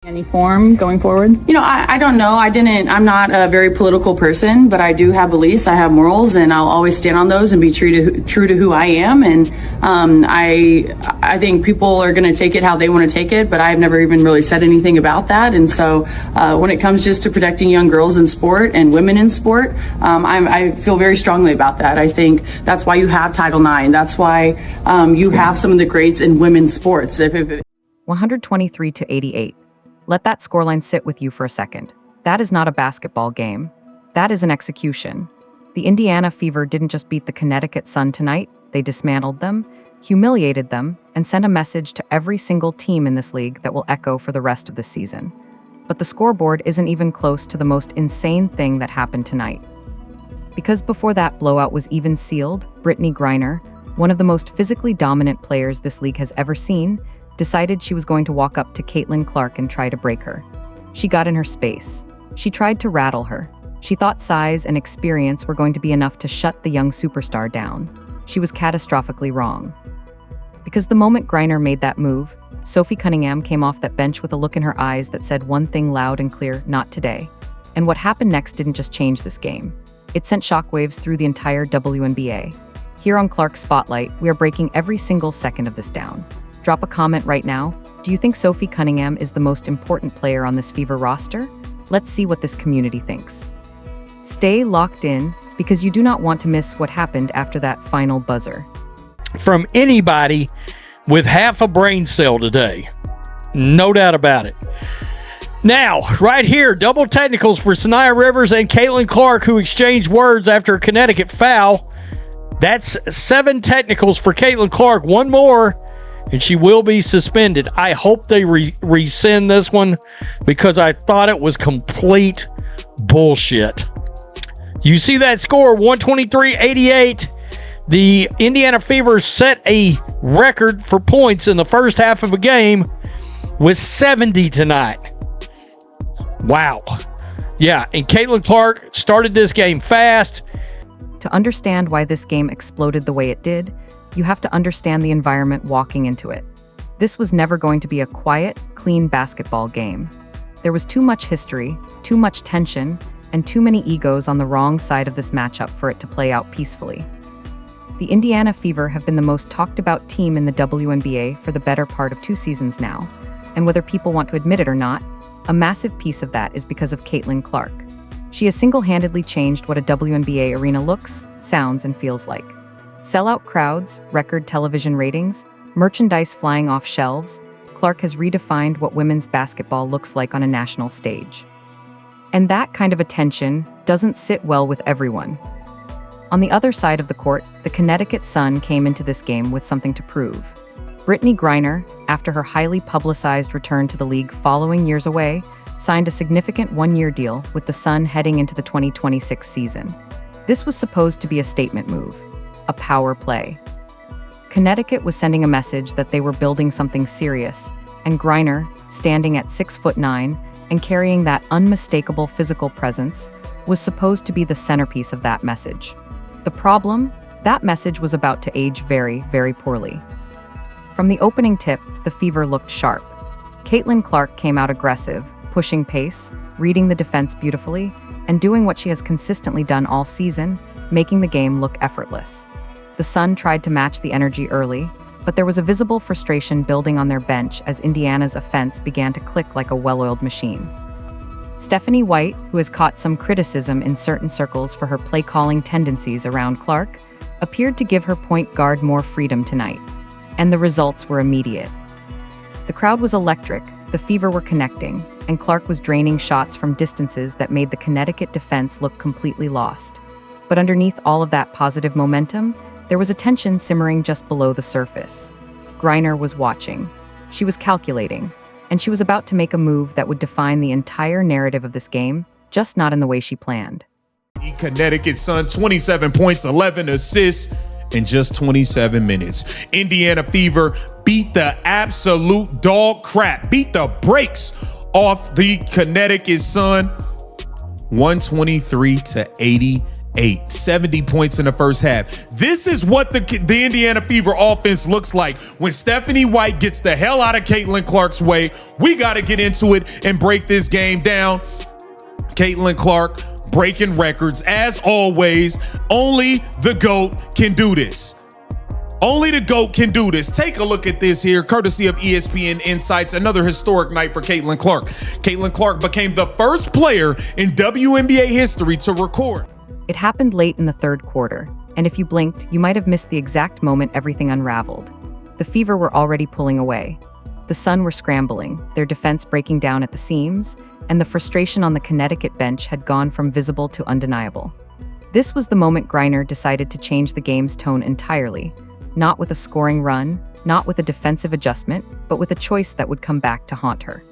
Any form going forward? I don't know. I'm not a very political person, but I do have beliefs. I have morals, and I'll always stand on those and be true to who I am. And I think people are going to take it how they want to take it, but I've never even really said anything about that. And so when it comes just to protecting young girls in sport and women in sport, I feel very strongly about that. I think that's why you have Title IX. That's why you have some of the greats in women's sports. 123-88. Let that scoreline sit with you for a second. That is not a basketball game. That is an execution. The Indiana Fever didn't just beat the Connecticut Sun tonight, they dismantled them, humiliated them, and sent a message to every single team in this league that will echo for the rest of the season. But the scoreboard isn't even close to the most insane thing that happened tonight. Because before that blowout was even sealed, Brittney Griner, one of the most physically dominant players this league has ever seen, decided she was going to walk up to Griner-Clark and try to break her. She got in her space. She tried to rattle her. She thought size and experience were going to be enough to shut the young superstar down. She was catastrophically wrong. Because the moment Griner made that move, Sophie Cunningham came off that bench with a look in her eyes that said one thing loud and clear: not today. And what happened next didn't just change this game. It sent shockwaves through the entire WNBA. Here on Clark Spotlight, we are breaking every single second of this down. Drop a comment right now. Do you think Sophie Cunningham is the most important player on this Fever roster? Let's see what this community thinks. Stay locked in, because you do not want to miss what happened after that final buzzer. From anybody with half a brain cell today. No doubt about it. Now, right here, double technicals for Saniya Rivers and Griner-Clark, who exchanged words after a Connecticut foul. That's 7 technicals for Griner-Clark. One more, and she will be suspended. I hope they rescind this one, because I thought it was complete bullshit. You see that score, 123-88. The Indiana Fever set a record for points in the first half of a game with 70 tonight. Wow. Yeah, and Griner-Clark started this game fast. To understand why this game exploded the way it did, you have to understand the environment walking into it. This was never going to be a quiet, clean basketball game. There was too much history, too much tension, and too many egos on the wrong side of this matchup for it to play out peacefully. The Indiana Fever have been the most talked about team in the WNBA for the better part of 2 seasons now, and whether people want to admit it or not, a massive piece of that is because of Griner-Clark. She has single-handedly changed what a WNBA arena looks, sounds, and feels like. Sellout crowds, record television ratings, merchandise flying off shelves, Clark has redefined what women's basketball looks like on a national stage. And that kind of attention doesn't sit well with everyone. On the other side of the court, the Connecticut Sun came into this game with something to prove. Brittney Griner, after her highly publicized return to the league following years away, signed a significant 1-year deal with the Sun heading into the 2026 season. This was supposed to be a statement move, a power play. Connecticut was sending a message that they were building something serious, and Griner, standing at 6'9" and carrying that unmistakable physical presence, was supposed to be the centerpiece of that message. The problem? That message was about to age very, very poorly. From the opening tip, the Fever looked sharp. Griner-Clark came out aggressive, pushing pace, reading the defense beautifully, and doing what she has consistently done all season, making the game look effortless. The Sun tried to match the energy early, but there was a visible frustration building on their bench as Indiana's offense began to click like a well-oiled machine. Stephanie White, who has caught some criticism in certain circles for her play-calling tendencies around Clark, appeared to give her point guard more freedom tonight, and the results were immediate. The crowd was electric, the Fever were connecting, and Clark was draining shots from distances that made the Connecticut defense look completely lost. But underneath all of that positive momentum, there was a tension simmering just below the surface. Griner was watching. She was calculating, and she was about to make a move that would define the entire narrative of this game, just not in the way she planned. The Connecticut Sun, 27 points, 11 assists in just 27 minutes. Indiana Fever beat the absolute dog crap, beat the brakes off the Connecticut Sun, 123-88. 70 points in the first half. This is what the Indiana Fever offense looks like when Stephanie White gets the hell out of Griner-Clark's way. We got to get into it and break this game down. Griner-Clark breaking records as always. Only the GOAT can do this. Only the GOAT can do this. Take a look at this here, courtesy of ESPN Insights. Another historic night for Griner-Clark. Griner-Clark became the first player in WNBA history to record. It happened late in the third quarter, and if you blinked, you might have missed the exact moment everything unraveled. The Fever were already pulling away. The Sun were scrambling, their defense breaking down at the seams, and the frustration on the Connecticut bench had gone from visible to undeniable. This was the moment Griner decided to change the game's tone entirely. Not with a scoring run, not with a defensive adjustment, but with a choice that would come back to haunt her.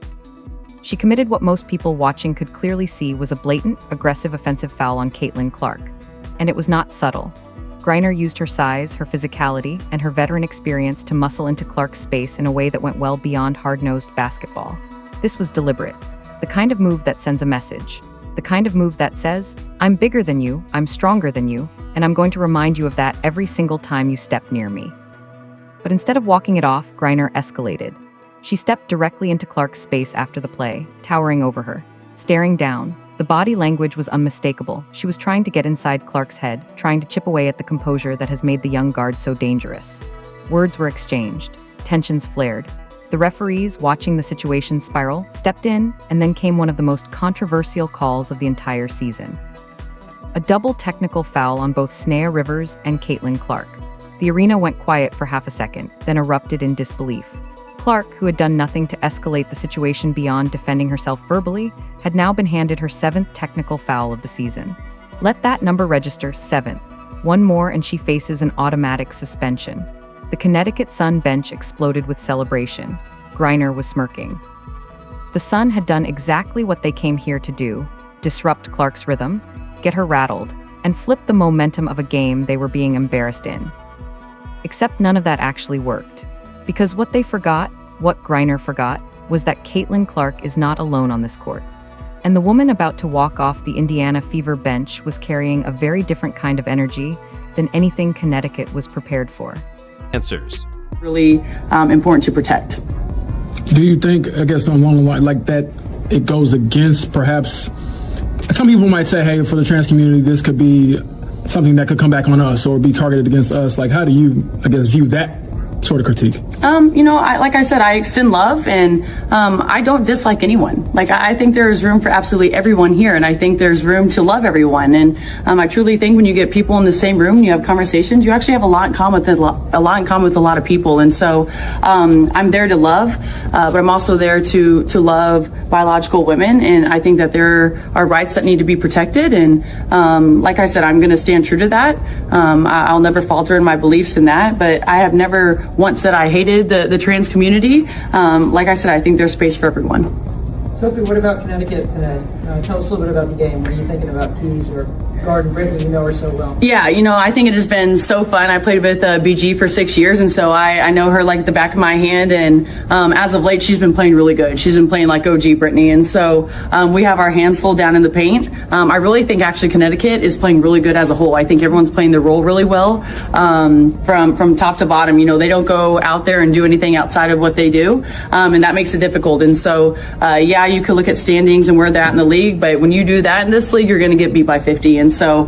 She committed what most people watching could clearly see was a blatant, aggressive offensive foul on Griner-Clark. And it was not subtle. Griner used her size, her physicality, and her veteran experience to muscle into Clark's space in a way that went well beyond hard-nosed basketball. This was deliberate. The kind of move that sends a message. The kind of move that says, I'm bigger than you, I'm stronger than you, and I'm going to remind you of that every single time you step near me. But instead of walking it off, Griner escalated. She stepped directly into Clark's space after the play, towering over her, staring down. The body language was unmistakable. She was trying to get inside Clark's head, trying to chip away at the composure that has made the young guard so dangerous. Words were exchanged. Tensions flared. The referees, watching the situation spiral, stepped in, and then came one of the most controversial calls of the entire season. A double technical foul on both Wnba Erupts and Griner-Clark. The arena went quiet for half a second, then erupted in disbelief. Clark, who had done nothing to escalate the situation beyond defending herself verbally, had now been handed her 7th technical foul of the season. Let that number register, 7th. One more and she faces an automatic suspension. The Connecticut Sun bench exploded with celebration. Griner was smirking. The Sun had done exactly what they came here to do: disrupt Clark's rhythm, get her rattled, and flip the momentum of a game they were being embarrassed in. Except none of that actually worked. Because what they forgot, what Griner forgot, was that Griner-Clark is not alone on this court. And the woman about to walk off the Indiana Fever bench was carrying a very different kind of energy than anything Connecticut was prepared for. Answers. Really important to protect. Do you think, I guess on one line like that, it goes against perhaps, some people might say, hey, for the trans community, this could be something that could come back on us or be targeted against us. Like, how do you, I guess, view that sort of critique? Like I said, I extend love, and I don't dislike anyone. Like, I think there's room for absolutely everyone here, and I think there's room to love everyone. And I truly think when you get people in the same room and you have conversations, you actually have a lot in common with a lot of people. And so I'm there to love, but I'm also there to love biological women, and I think that there are rights that need to be protected. And like I said, I'm going to stand true to that. I'll never falter in my beliefs in that, but I have never once said I hated the trans community. Like I said, I think there's space for everyone. Sophie, what about Connecticut today? Tell us a little bit about the game. What are you thinking about Keys or Garden Brittney? You know her so well. Yeah, I think it has been so fun. I played with BG for 6 years, and so I know her like the back of my hand. And as of late, she's been playing really good. She's been playing like OG Brittney, and so we have our hands full down in the paint. I really think actually Connecticut is playing really good as a whole. I think everyone's playing their role really well from top to bottom. They don't go out there and do anything outside of what they do, and that makes it difficult. And so, you could look at standings and where they're at in the league, but when you do that in this league, you're going to get beat by 50. And so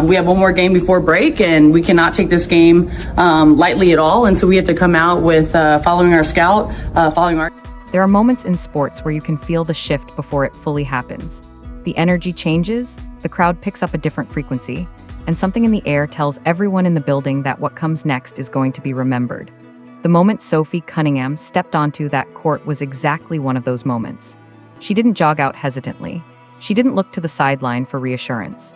we have one more game before break, and we cannot take this game lightly at all. And so we have to come out with following our scout, following our... There are moments in sports where you can feel the shift before it fully happens. The energy changes, the crowd picks up a different frequency, and something in the air tells everyone in the building that what comes next is going to be remembered. The moment Sophie Cunningham stepped onto that court was exactly one of those moments. She didn't jog out hesitantly. She didn't look to the sideline for reassurance.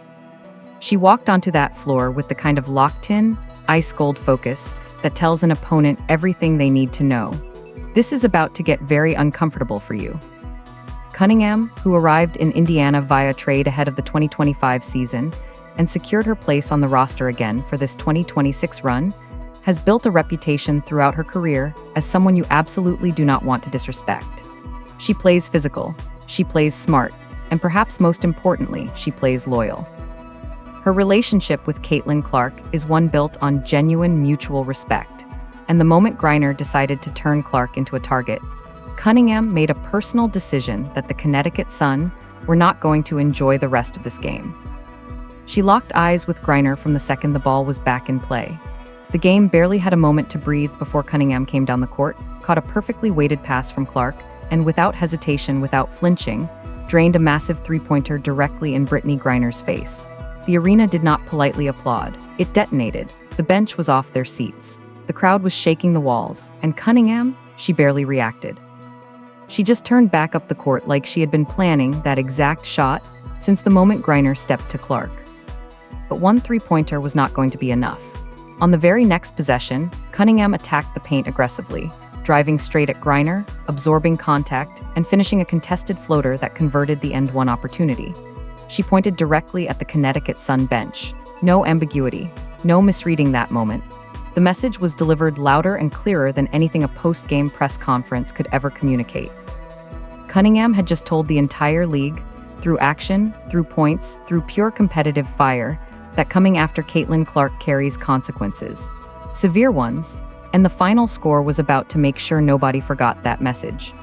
She walked onto that floor with the kind of locked-in, ice-cold focus that tells an opponent everything they need to know. This is about to get very uncomfortable for you. Cunningham, who arrived in Indiana via trade ahead of the 2025 season and secured her place on the roster again for this 2026 run, has built a reputation throughout her career as someone you absolutely do not want to disrespect. She plays physical, she plays smart, and perhaps most importantly, she plays loyal. Her relationship with Griner-Clark is one built on genuine mutual respect, and the moment Griner decided to turn Clark into a target, Cunningham made a personal decision that the Connecticut Sun were not going to enjoy the rest of this game. She locked eyes with Griner from the second the ball was back in play. The game barely had a moment to breathe before Cunningham came down the court, caught a perfectly weighted pass from Clark, and without hesitation, without flinching, drained a massive three-pointer directly in Brittney Griner's face. The arena did not politely applaud. It detonated. The bench was off their seats. The crowd was shaking the walls, and Cunningham, she barely reacted. She just turned back up the court like she had been planning that exact shot since the moment Griner stepped to Clark. But one three-pointer was not going to be enough. On the very next possession, Cunningham attacked the paint aggressively, driving straight at Griner, absorbing contact, and finishing a contested floater that converted the end one opportunity. She pointed directly at the Connecticut Sun bench. No ambiguity, no misreading that moment. The message was delivered louder and clearer than anything a post-game press conference could ever communicate. Cunningham had just told the entire league, through action, through points, through pure competitive fire, that coming after Griner-Clark carries consequences. Severe ones, and the final score was about to make sure nobody forgot that message.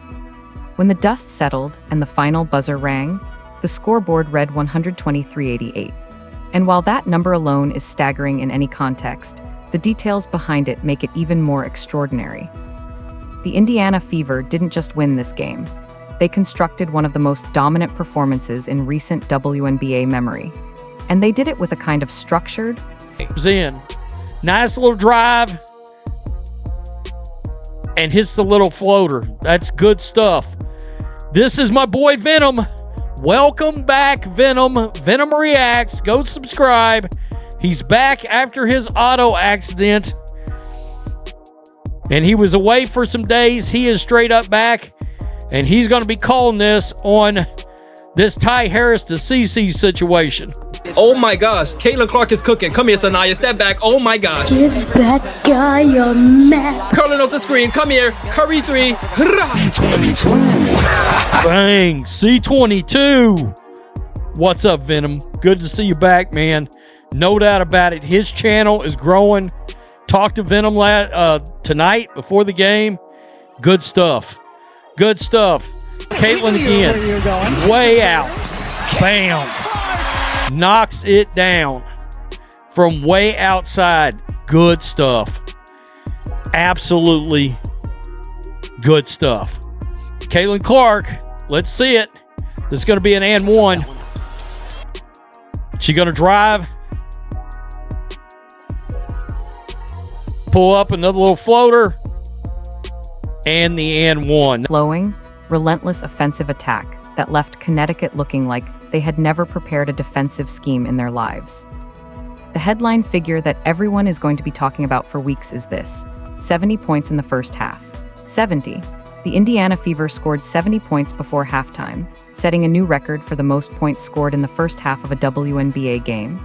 When the dust settled and the final buzzer rang, the scoreboard read 123-88. And while that number alone is staggering in any context, the details behind it make it even more extraordinary. The Indiana Fever didn't just win this game. They constructed one of the most dominant performances in recent WNBA memory. And they did it with a kind of structured... In. Nice little drive. And hits the little floater. That's good stuff. This is my boy Venom. Welcome back, Venom. Venom Reacts. Go subscribe. He's back after his auto accident. And he was away for some days. He is straight up back. And he's going to be calling this on this Ty Harris to CC situation. Oh my gosh, Griner-Clark is cooking. Come here, Sanaya. Step back. Oh my gosh. Give that guy a map. Curling off the screen. Come here. Curry three. Bang. C22. What's up, Venom? Good to see you back, man. No doubt about it. His channel is growing. Talked to Venom tonight before the game. Good stuff. Good stuff. Caitlin again. Way out. Bam. Knocks it down from way outside. Good stuff. Absolutely good stuff. Griner-Clark, let's see it. This is going to be an and one. She going to drive. Pull up another little floater. And the and one. Flowing, relentless offensive attack that left Connecticut looking like they had never prepared a defensive scheme in their lives. The headline figure that everyone is going to be talking about for weeks is this: 70 points in the first half. 70. The Indiana Fever scored 70 points before halftime, setting a new record for the most points scored in the first half of a WNBA game.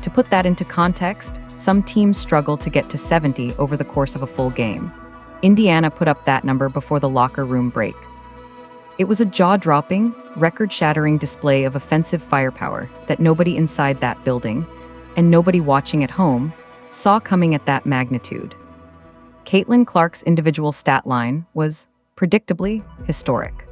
To put that into context, some teams struggle to get to 70 over the course of a full game. Indiana put up that number before the locker room break. It was a jaw-dropping, record-shattering display of offensive firepower that nobody inside that building, and nobody watching at home, saw coming at that magnitude. Griner-Clark's individual stat line was, predictably, historic.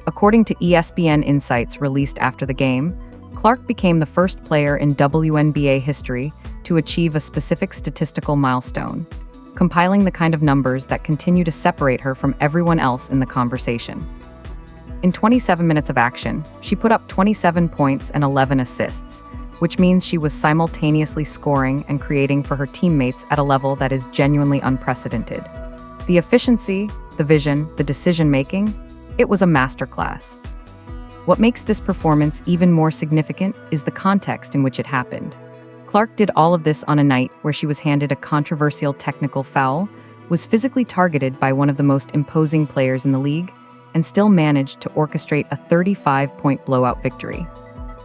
According to ESPN insights released after the game, Clark became the first player in WNBA history to achieve a specific statistical milestone, compiling the kind of numbers that continue to separate her from everyone else in the conversation. In 27 minutes of action, she put up 27 points and 11 assists, which means she was simultaneously scoring and creating for her teammates at a level that is genuinely unprecedented. The efficiency, the vision, the decision-making, it was a masterclass. What makes this performance even more significant is the context in which it happened. Clark did all of this on a night where she was handed a controversial technical foul, was physically targeted by one of the most imposing players in the league, and still managed to orchestrate a 35-point blowout victory.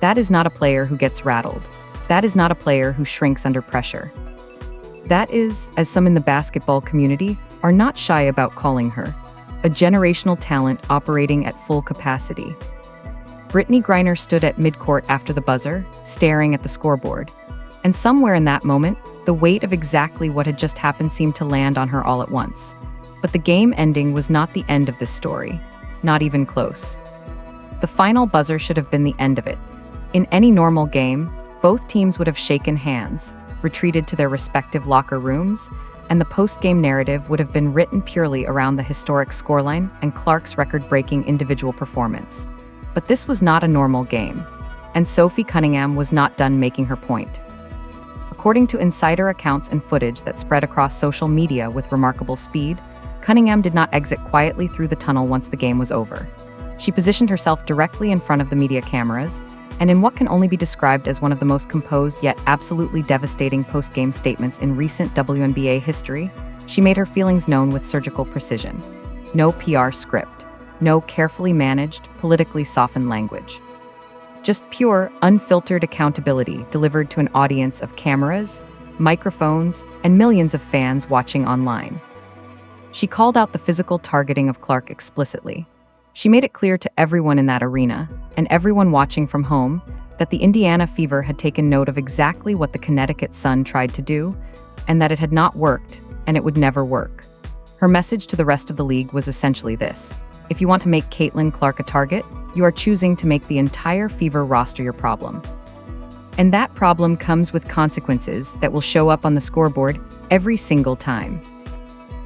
That is not a player who gets rattled. That is not a player who shrinks under pressure. That is, as some in the basketball community are not shy about calling her, a generational talent operating at full capacity. Brittney Griner stood at midcourt after the buzzer, staring at the scoreboard. And somewhere in that moment, the weight of exactly what had just happened seemed to land on her all at once. But the game ending was not the end of this story, not even close. The final buzzer should have been the end of it. In any normal game, both teams would have shaken hands, retreated to their respective locker rooms, and the post-game narrative would have been written purely around the historic scoreline and Clark's record-breaking individual performance. But this was not a normal game, and Sophie Cunningham was not done making her point. According to insider accounts and footage that spread across social media with remarkable speed, Cunningham did not exit quietly through the tunnel once the game was over. She positioned herself directly in front of the media cameras, and in what can only be described as one of the most composed yet absolutely devastating post-game statements in recent WNBA history, she made her feelings known with surgical precision. No PR script, no carefully managed, politically softened language. Just pure, unfiltered accountability delivered to an audience of cameras, microphones, and millions of fans watching online. She called out the physical targeting of Clark explicitly. She made it clear to everyone in that arena, and everyone watching from home, that the Indiana Fever had taken note of exactly what the Connecticut Sun tried to do, and that it had not worked, and it would never work. Her message to the rest of the league was essentially this: if you want to make Griner-Clark a target, you are choosing to make the entire Fever roster your problem. And that problem comes with consequences that will show up on the scoreboard every single time.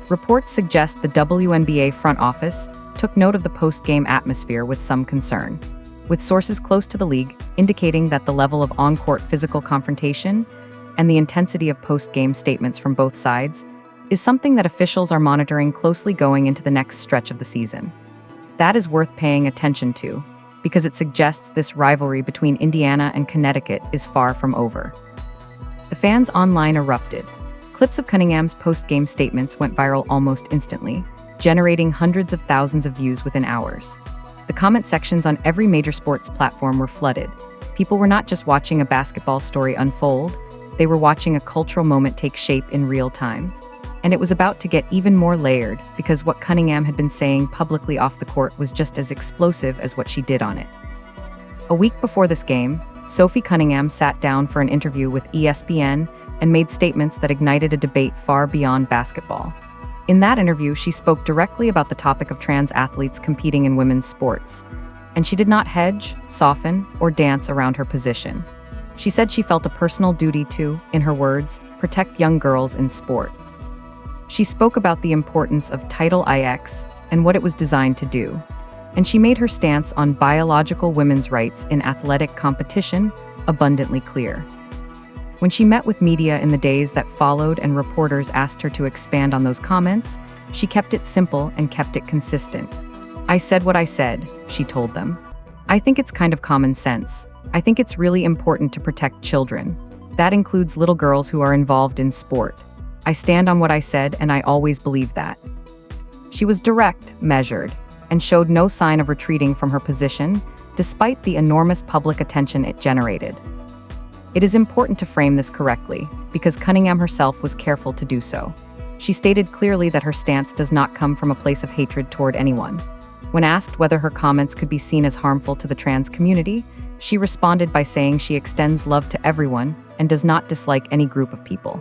Reports suggest the WNBA front office took note of the post-game atmosphere with some concern, with sources close to the league indicating that the level of on-court physical confrontation and the intensity of post-game statements from both sides is something that officials are monitoring closely going into the next stretch of the season. That is worth paying attention to, because it suggests this rivalry between Indiana and Connecticut is far from over. The fans online erupted. Clips of Cunningham's post-game statements went viral almost instantly, generating hundreds of thousands of views within hours. The comment sections on every major sports platform were flooded. People were not just watching a basketball story unfold, they were watching a cultural moment take shape in real time. And it was about to get even more layered, because what Cunningham had been saying publicly off the court was just as explosive as what she did on it. A week before this game, Sophie Cunningham sat down for an interview with ESPN and made statements that ignited a debate far beyond basketball. In that interview, she spoke directly about the topic of trans athletes competing in women's sports, and she did not hedge, soften, or dance around her position. She said she felt a personal duty to, in her words, protect young girls in sport. She spoke about the importance of Title IX and what it was designed to do, and she made her stance on biological women's rights in athletic competition abundantly clear. When she met with media in the days that followed and reporters asked her to expand on those comments, she kept it simple and kept it consistent. "I said what I said," she told them. "I think it's kind of common sense. I think it's really important to protect children. That includes little girls who are involved in sport. I stand on what I said, and I always believe that." She was direct, measured, and showed no sign of retreating from her position, despite the enormous public attention it generated. It is important to frame this correctly, because Cunningham herself was careful to do so. She stated clearly that her stance does not come from a place of hatred toward anyone. When asked whether her comments could be seen as harmful to the trans community, she responded by saying she extends love to everyone and does not dislike any group of people.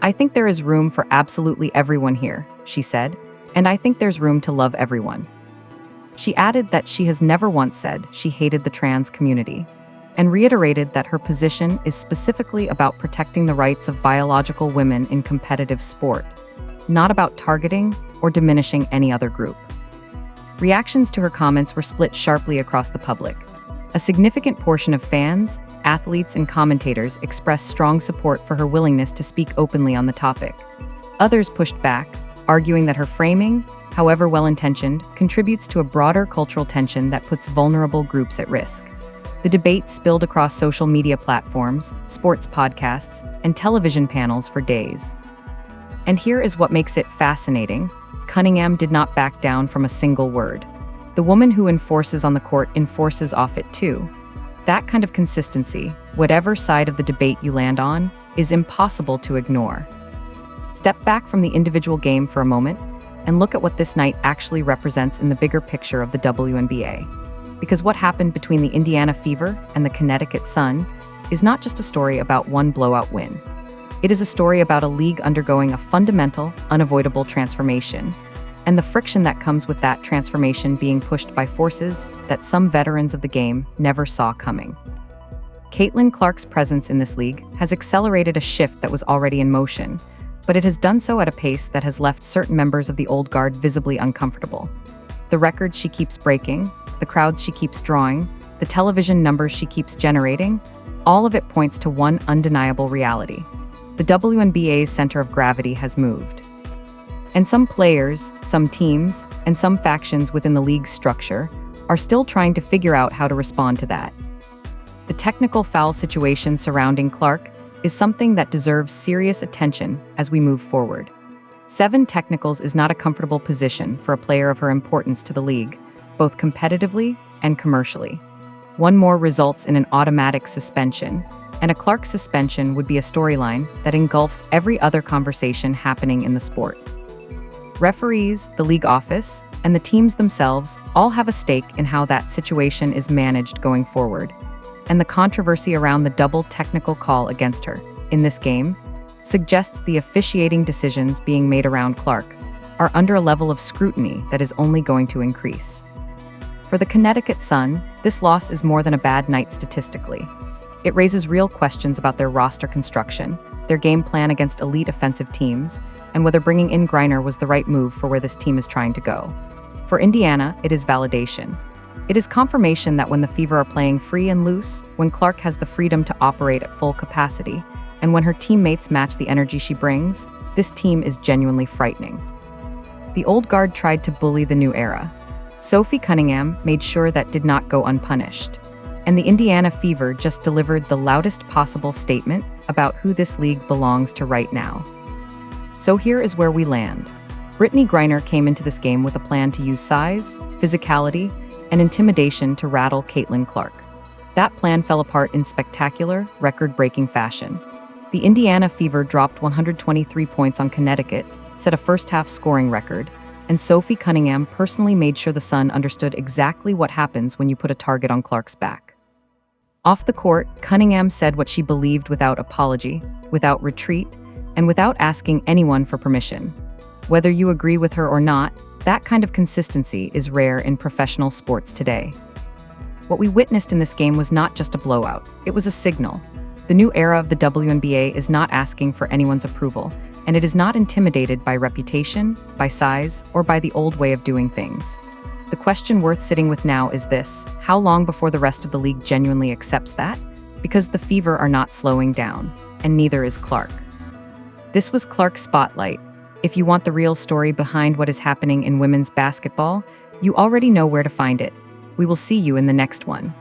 "I think there is room for absolutely everyone here," she said, "and I think there's room to love everyone." She added that she has never once said she hated the trans community, and reiterated that her position is specifically about protecting the rights of biological women in competitive sport, not about targeting or diminishing any other group. Reactions to her comments were split sharply across the public. A significant portion of fans, athletes, and commentators expressed strong support for her willingness to speak openly on the topic. Others pushed back, arguing that her framing, however well-intentioned, contributes to a broader cultural tension that puts vulnerable groups at risk. The debate spilled across social media platforms, sports podcasts, and television panels for days. And here is what makes it fascinating: Cunningham did not back down from a single word. The woman who enforces on the court enforces off it too. That kind of consistency, whatever side of the debate you land on, is impossible to ignore. Step back from the individual game for a moment and look at what this night actually represents in the bigger picture of the WNBA. Because what happened between the Indiana Fever and the Connecticut Sun is not just a story about one blowout win. It is a story about a league undergoing a fundamental, unavoidable transformation, and the friction that comes with that transformation being pushed by forces that some veterans of the game never saw coming. Griner-Clark's presence in this league has accelerated a shift that was already in motion, but it has done so at a pace that has left certain members of the old guard visibly uncomfortable. The records she keeps breaking, the crowds she keeps drawing, the television numbers she keeps generating, all of it points to one undeniable reality. The WNBA's center of gravity has moved. And some players, some teams, and some factions within the league's structure are still trying to figure out how to respond to that. The technical foul situation surrounding Clark is something that deserves serious attention as we move forward. 7 technicals is not a comfortable position for a player of her importance to the league, both competitively and commercially. One more results in an automatic suspension, and a Clark suspension would be a storyline that engulfs every other conversation happening in the sport. Referees, the league office, and the teams themselves all have a stake in how that situation is managed going forward. And the controversy around the double technical call against her in this game suggests the officiating decisions being made around Clark are under a level of scrutiny that is only going to increase. For the Connecticut Sun, this loss is more than a bad night statistically. It raises real questions about their roster construction, their game plan against elite offensive teams, and whether bringing in Griner was the right move for where this team is trying to go. For Indiana, it is validation. It is confirmation that when the Fever are playing free and loose, when Clark has the freedom to operate at full capacity, and when her teammates match the energy she brings, this team is genuinely frightening. The old guard tried to bully the new era. Sophie Cunningham made sure that did not go unpunished. And the Indiana Fever just delivered the loudest possible statement about who this league belongs to right now. So here is where we land. Brittney Griner came into this game with a plan to use size, physicality, and intimidation to rattle Griner-Clark. That plan fell apart in spectacular, record-breaking fashion. The Indiana Fever dropped 123 points on Connecticut, set a first-half scoring record, and Sophie Cunningham personally made sure the Sun understood exactly what happens when you put a target on Clark's back. Off the court, Cunningham said what she believed without apology, without retreat, and without asking anyone for permission. Whether you agree with her or not, that kind of consistency is rare in professional sports today. What we witnessed in this game was not just a blowout, it was a signal. The new era of the WNBA is not asking for anyone's approval, and it is not intimidated by reputation, by size, or by the old way of doing things. The question worth sitting with now is this: how long before the rest of the league genuinely accepts that? Because the Fever are not slowing down, and neither is Clark. This was Clark's Spotlight. If you want the real story behind what is happening in women's basketball, you already know where to find it. We will see you in the next one.